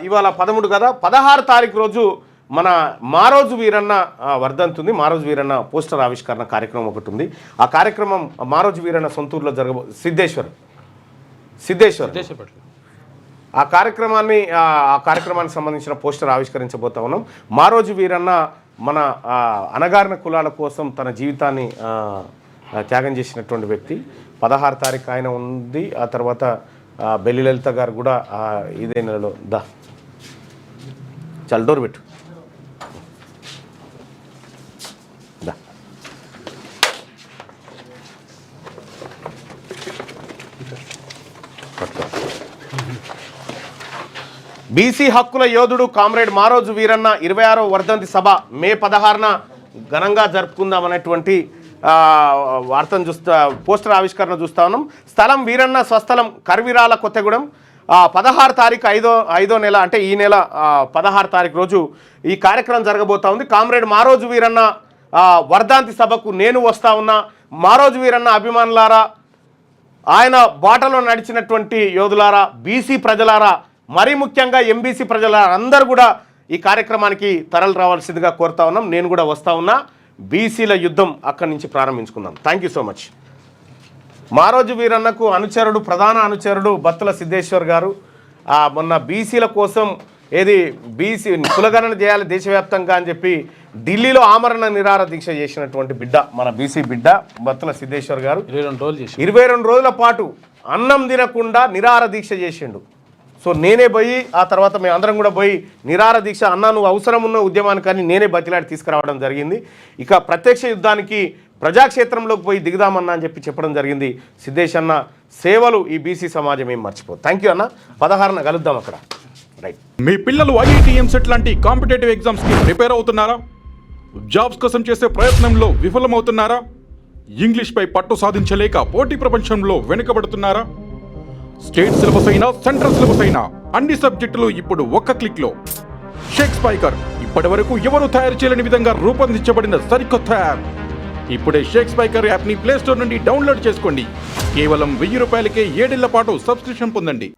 ఇవాళ 13 కదా, 16 తారీఖు రోజు మన మారోజు వీరన్న వర్ధంతుంది. మారోజు వీరన్న పోస్టర్ ఆవిష్కరణ కార్యక్రమం ఒకటి ఉంది. ఆ కార్యక్రమం మారోజు వీరన్న సొంతూరులో సిద్ధేశ్వర్ ఆ కార్యక్రమానికి సంబంధించిన పోస్టర్ ఆవిష్కరించబోతా ఉన్నాం. మారోజు వీరన్న మన అణగారిన కులాల కోసం తన జీవితాన్ని త్యాగం చేసినటువంటి వ్యక్తి. 16 తారీఖు ఆయన ఉంది. ఆ తర్వాత బెల్లి లలిత గారు కూడా ఇదే నెలలో చల్డోర్ పెట్టు బీసీ హక్కుల యోధుడు కామ్రేడ్ మారోజు వీరన్న 26వ వర్ధంతి సభ మే 16న ఘనంగా జరుపుకుందామనేటువంటి వార్తను పోస్టర్ ఆవిష్కరణ చూస్తా ఉన్నాం. స్థలం వీరన్న స్వస్థలం కర్విరాల కొత్తగూడెం. 16 తారీఖు 5వ నెల అంటే ఈ నెల 16 తారీఖు రోజు ఈ కార్యక్రమం జరగబోతా ఉంది. కామ్రేడ్ మారోజు వీరన్న వర్ధంతి సభకు నేను వస్తా ఉన్నా. మారోజు వీరన్న అభిమానులారా, ఆయన బాటలో నడిచినటువంటి యోధులారా, బీసీ ప్రజలారా, మరీ ముఖ్యంగా ఎంబీసీ ప్రజలారా అందరూ కూడా ఈ కార్యక్రమానికి తరలి రావాల్సిందిగా కోరుతా ఉన్నాం. నేను కూడా వస్తా ఉన్నా. బీసీల యుద్ధం అక్కడి నుంచి ప్రారంభించుకుందాం. Thank you so much. Maroju వీరన్నకు ప్రధాన అనుచరుడు బత్తుల సిద్ధేశ్వర్ గారు మొన్న బీసీల కోసం బీసీ కులగణన చేయాలి దేశవ్యాప్తంగా అని చెప్పి ఢిల్లీలో ఆమరణ నిరాహార దీక్ష చేసినటువంటి బిడ్డ, మన బీసీ బిడ్డ బత్తుల సిద్ధేశ్వర్ గారు 22 రోజుల పాటు అన్నం తినకుండా నిరాహార దీక్ష చేసిండు. సో నేనే పోయి ఆ తర్వాత మేము అందరం కూడా పోయి నిరాహార దీక్ష అన్నా నువ్వు అవసరం ఉన్న ఉద్యమానికి కానీ నేనే బతిలాడి తీసుకురావడం జరిగింది. ఇక ప్రత్యక్ష యుద్ధానికి ప్రజాక్షేత్రంలోకి పోయి దిగుదామన్నా అని చెప్పడం జరిగింది. సిద్ధేష్ అన్న సేవలు ఈ బీసీ సమాజం ఏం మర్చిపోదు. థ్యాంక్ యూ అన్న. 16న కలుద్దాం అక్కడ. రైట్. మీ పిల్లలు ఐఐటి ఎంసెట్ లాంటి కాంపిటేటివ్ ఎగ్జామ్స్కి ప్రిపేర్ అవుతున్నారా? జాబ్స్ కోసం చేసే ప్రయత్నంలో విఫలమవుతున్నారా? ఇంగ్లీష్పై పట్టు సాధించలేక పోటీ ప్రపంచంలో వెనుకబడుతున్నారా? స్టేట్ సిలబస్ అయినా సెంట్రల్ సిలబస్ అయినా అన్ని సబ్జెక్టులు ఇప్పుడు ఒక్క క్లిక్లో. షేక్ స్పైకర్ ఇప్పటి వరకు ఎవరు తయారు చేయలేని విధంగా రూపొందించబడిన సరికొత్త యాప్. ఇప్పుడే షేక్ స్పైకర్ యాప్ని ప్లేస్టోర్ నుండి డౌన్లోడ్ చేసుకోండి. కేవలం 1000 రూపాయలకే 7 ఏళ్ల పాటు సబ్స్క్రిప్షన్ పొందండి.